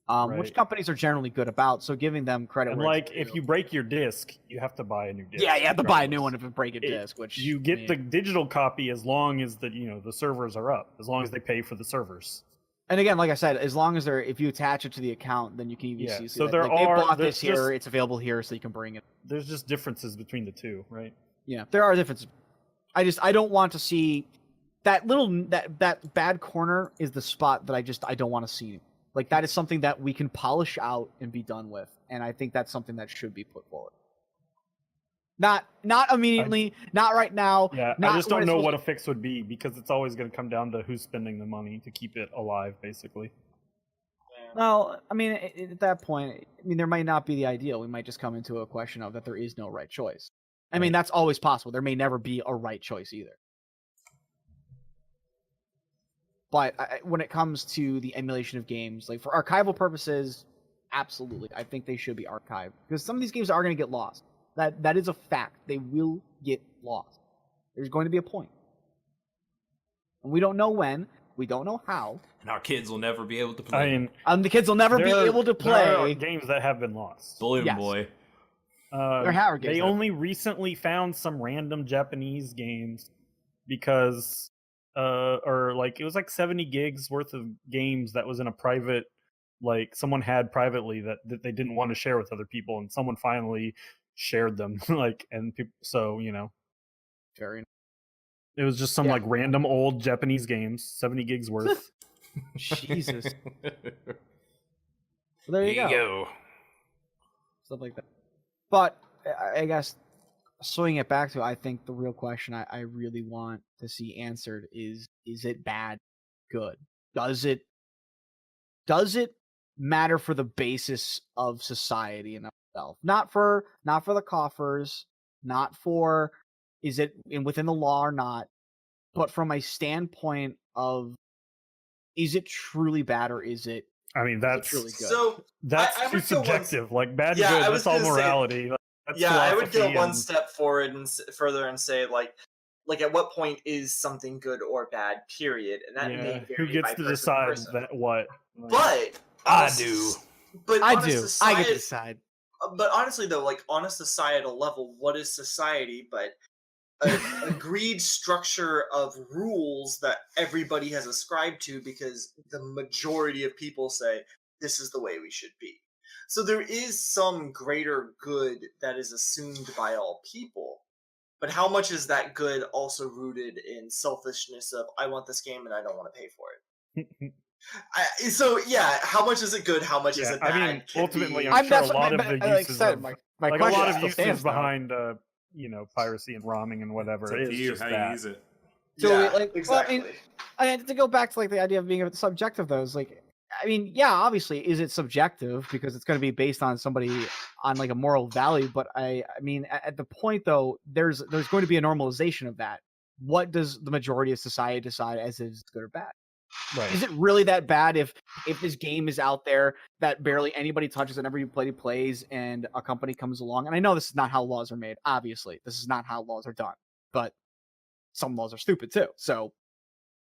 Speaker 2: which
Speaker 3: Right.
Speaker 2: companies are generally good about. So giving them credit.
Speaker 3: And
Speaker 2: where
Speaker 3: like,
Speaker 2: it's
Speaker 3: if
Speaker 2: due.
Speaker 3: you break your disc, you have to buy a new disc.
Speaker 2: yeah, you have to buy a new
Speaker 3: regardless.
Speaker 2: one if you break a
Speaker 3: It-
Speaker 2: disc. Which
Speaker 3: You
Speaker 2: I
Speaker 3: get
Speaker 2: mean-
Speaker 3: the digital copy as long as the servers are up, as long as they pay for the servers.
Speaker 2: And again, like I said, as long as if you attach it to the account, then you can even
Speaker 3: Yeah,
Speaker 2: see.
Speaker 3: so
Speaker 2: that,
Speaker 3: there
Speaker 2: like, they bought
Speaker 3: there's
Speaker 2: this here,
Speaker 3: just-
Speaker 2: it's available here, so you can bring it.
Speaker 3: There's just differences between the two, right?
Speaker 2: Yeah, there are differences. I don't want to see that that bad corner is the spot that I don't want to see. Like that is something that we can polish out and be done with, and I think that's something that should be put forward. Not immediately, not right now.
Speaker 3: Yeah,
Speaker 2: not
Speaker 3: I just
Speaker 2: when
Speaker 3: don't
Speaker 2: it's
Speaker 3: know
Speaker 2: supposed
Speaker 3: what a fix would be because it's always going to come down to who's spending the money to keep it alive, basically.
Speaker 2: Well, I mean, at that point, I mean, there might not be the ideal. We might just come into a question of that there is no right choice. I mean,
Speaker 3: Right.
Speaker 2: that's always possible. There may never be a right choice either. But when it comes to the emulation of games, like for archival purposes, absolutely, I think they should be archived because some of these games are going to get lost. That is a fact. They will get lost. There's going to be a point, and we don't know when. We don't know how.
Speaker 1: And our kids will never be able to play.
Speaker 3: I mean,
Speaker 2: The kids will never be
Speaker 3: there are-
Speaker 2: able to
Speaker 3: There are
Speaker 2: play.
Speaker 3: games that have been lost.
Speaker 1: Balloon
Speaker 2: Yes.
Speaker 1: Boy.
Speaker 2: There have games
Speaker 3: They
Speaker 2: that-
Speaker 3: only recently found some random Japanese games because, or like it was like 70 gigs worth of games that was in a private, like someone had privately that they didn't want to share with other people, and someone finally shared them. Like, and people, so
Speaker 2: Very
Speaker 3: it was just some
Speaker 2: Yeah.
Speaker 3: like random old Japanese games, 70 gigs worth.
Speaker 2: Jesus. Well, there you go. Stuff like that. But I guess swinging it back to, I think the real question I really want to see answered is it bad, good? Does it matter for the basis of society in itself? Not for the coffers, not for is it within the law or not, but from a standpoint of is it truly bad or is it
Speaker 3: I mean, that's
Speaker 2: truly good?
Speaker 4: So
Speaker 3: that's
Speaker 4: I
Speaker 3: too
Speaker 4: would go one-
Speaker 3: subjective. Like bad,
Speaker 4: Yeah,
Speaker 3: good.
Speaker 4: I was
Speaker 3: That's all
Speaker 4: gonna say-
Speaker 3: morality. That's
Speaker 4: yeah, I would go
Speaker 3: philosophy
Speaker 4: one
Speaker 3: and-
Speaker 4: step forward and further and say like at what point is something good or bad? Period. And that may
Speaker 3: Yeah,
Speaker 4: vary
Speaker 3: who gets
Speaker 4: by
Speaker 3: to
Speaker 4: person
Speaker 3: decide
Speaker 4: person.
Speaker 3: that what? Like,
Speaker 4: But
Speaker 1: I
Speaker 4: on a
Speaker 1: do.
Speaker 4: But
Speaker 2: I
Speaker 4: on a
Speaker 2: do. I get to
Speaker 4: society-
Speaker 2: decide.
Speaker 4: But honestly, though, like on a societal level, what is society but an agreed structure of rules that everybody has ascribed to because the majority of people say this is the way we should be. So there is some greater good that is assumed by all people. But how much is that good also rooted in selfishness of I want this game and I don't want to pay for it? So yeah, how much is it good? How much is
Speaker 3: Yeah,
Speaker 4: it bad?
Speaker 3: I mean,
Speaker 4: can
Speaker 3: ultimately,
Speaker 4: be-
Speaker 3: I'm sure
Speaker 2: that's
Speaker 3: a lot
Speaker 2: what-
Speaker 3: of the
Speaker 2: like I
Speaker 3: uses
Speaker 2: said,
Speaker 3: of
Speaker 2: my
Speaker 3: like a
Speaker 2: question
Speaker 3: lot of
Speaker 2: still
Speaker 3: uses
Speaker 2: stands, though.
Speaker 3: behind piracy and romming and whatever
Speaker 1: It's up
Speaker 3: is
Speaker 1: to you
Speaker 3: just
Speaker 1: how
Speaker 3: that.
Speaker 1: you use it.
Speaker 2: So,
Speaker 4: yeah,
Speaker 2: like,
Speaker 4: exactly.
Speaker 2: well, I mean, to go back to like the idea of being subjective, though, is like, I mean, yeah, obviously, is it subjective because it's going to be based on somebody on like a moral value? But I mean, at the point though, there's going to be a normalization of that. What does the majority of society decide as is good or bad?
Speaker 3: Right.
Speaker 2: Is it really that bad if this game is out there that barely anybody touches and everybody plays, and a company comes along? And I know this is not how laws are made. Obviously, this is not how laws are done. But some laws are stupid too. So,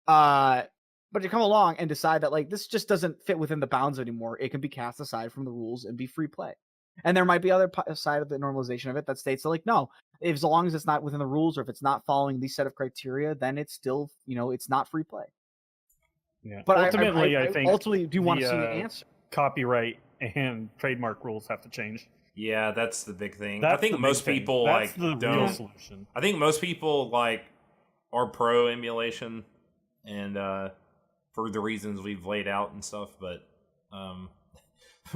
Speaker 2: but you come along and decide that like this just doesn't fit within the bounds anymore. It can be cast aside from the rules and be free play. And there might be other side of the normalization of it that states that like no, if as long as it's not within the rules or if it's not following these set of criteria, then it's still it's not free play.
Speaker 3: Yeah.
Speaker 2: But
Speaker 3: ultimately, I think
Speaker 2: ultimately do want to
Speaker 3: the,
Speaker 2: see an answer.
Speaker 3: copyright and trademark rules have to change.
Speaker 1: Yeah, that's the big thing.
Speaker 3: That's
Speaker 1: I think
Speaker 3: the big
Speaker 1: most
Speaker 3: thing.
Speaker 1: people
Speaker 3: That's
Speaker 1: like
Speaker 3: the real
Speaker 1: don't.
Speaker 3: solution.
Speaker 1: I think most people like are pro emulation, and for the reasons we've laid out and stuff. But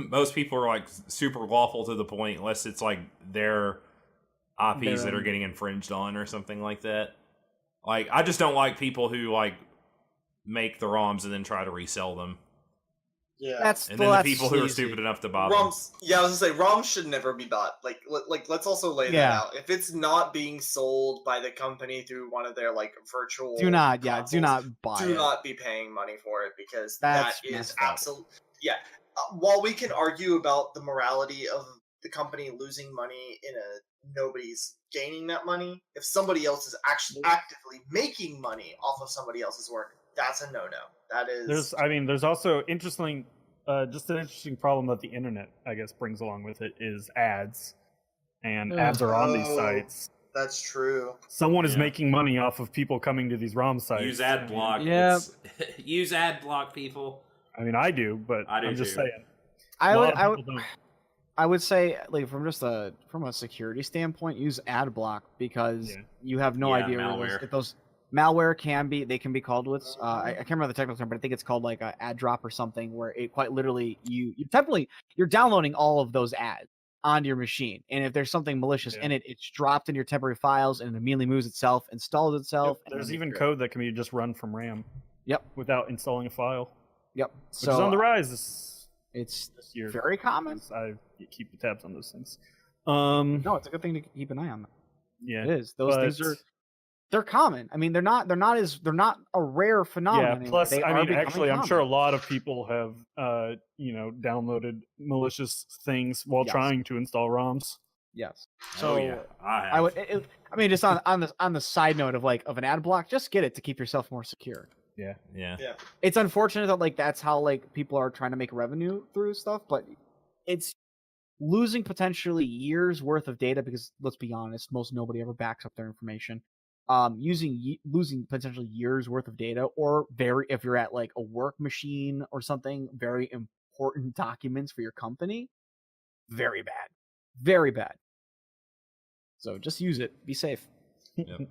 Speaker 1: most people are like super lawful to the point, unless it's like their IPs that are getting infringed on or something like that. Like, I just don't like people who like make the ROMs and then try to resell them,
Speaker 4: Yeah.
Speaker 1: and then the people who are
Speaker 2: sleazy.
Speaker 1: stupid enough to buy them.
Speaker 4: ROMs, yeah, I was gonna say ROMs should never be bought. Like let's also lay that
Speaker 2: Yeah.
Speaker 4: out. If it's not being sold by the company through one of their like virtual
Speaker 2: Do not
Speaker 4: consoles,
Speaker 2: buy
Speaker 4: do
Speaker 2: it.
Speaker 4: not be paying money for it because
Speaker 2: That's
Speaker 4: that is
Speaker 2: messed up.
Speaker 4: absolute. Yeah. While we can argue about the morality of the company losing money in a nobody's gaining that money, if somebody else is actually actively making money off of somebody else's work, that's a no-no. That is.
Speaker 3: There's also interesting, just an interesting problem that the internet, I guess, brings along with it is ads, and ads are on these
Speaker 4: Oh.
Speaker 3: sites.
Speaker 4: That's true.
Speaker 3: Someone is
Speaker 1: Yeah.
Speaker 3: making money off of people coming to these ROM sites.
Speaker 1: Use ad block.
Speaker 2: Yeah.
Speaker 1: Use ad block, people.
Speaker 3: I mean, I do, but
Speaker 1: I do
Speaker 3: I'm just
Speaker 1: too.
Speaker 3: saying.
Speaker 2: I
Speaker 3: a
Speaker 2: would
Speaker 3: lot
Speaker 2: I
Speaker 3: of
Speaker 2: would
Speaker 3: people don't.
Speaker 2: I would say, like, from a security standpoint, use ad block because
Speaker 3: Yeah.
Speaker 2: you have no
Speaker 1: Yeah,
Speaker 2: idea
Speaker 1: malware.
Speaker 2: if those malware they can be called with. I can't remember the technical term, but I think it's called like a ad drop or something, where it quite literally you're downloading all of those ads onto your machine, and if there's something malicious in it, it's dropped in your temporary files and it immediately moves itself, installs itself.
Speaker 3: Yep,
Speaker 2: and
Speaker 3: there's
Speaker 2: then
Speaker 3: even
Speaker 2: you're good.
Speaker 3: code that can be just run from RAM.
Speaker 2: Yep.
Speaker 3: Without installing a file,
Speaker 2: Yep.
Speaker 3: which
Speaker 2: So
Speaker 3: is on the rise
Speaker 2: it's
Speaker 3: this year.
Speaker 2: very common.
Speaker 3: I keep the tabs on those things.
Speaker 2: No, it's a good thing to keep an eye on.
Speaker 3: Yeah.
Speaker 2: It is. Those things
Speaker 3: but-
Speaker 2: they're common. I mean, they're not a rare phenomenon.
Speaker 3: Yeah.
Speaker 2: anymore.
Speaker 3: Plus,
Speaker 2: They
Speaker 3: I
Speaker 2: are
Speaker 3: mean,
Speaker 2: becoming
Speaker 3: actually, I'm
Speaker 2: common.
Speaker 3: sure a lot of people have, downloaded malicious things while
Speaker 2: Yes.
Speaker 3: trying to install ROMs.
Speaker 2: Yes.
Speaker 1: Oh
Speaker 2: So
Speaker 1: yeah, I have.
Speaker 2: I would. I mean, just on the side note of an ad block, just get it to keep yourself more secure.
Speaker 1: Yeah.
Speaker 2: It's unfortunate that like that's how like people are trying to make revenue through stuff, but it's losing potentially years worth of data because let's be honest, most nobody ever backs up their information. Losing potentially years worth of data, or if you're at like a work machine or something, very important documents for your company, very bad, very bad. So just use it. Be safe.
Speaker 1: Yep.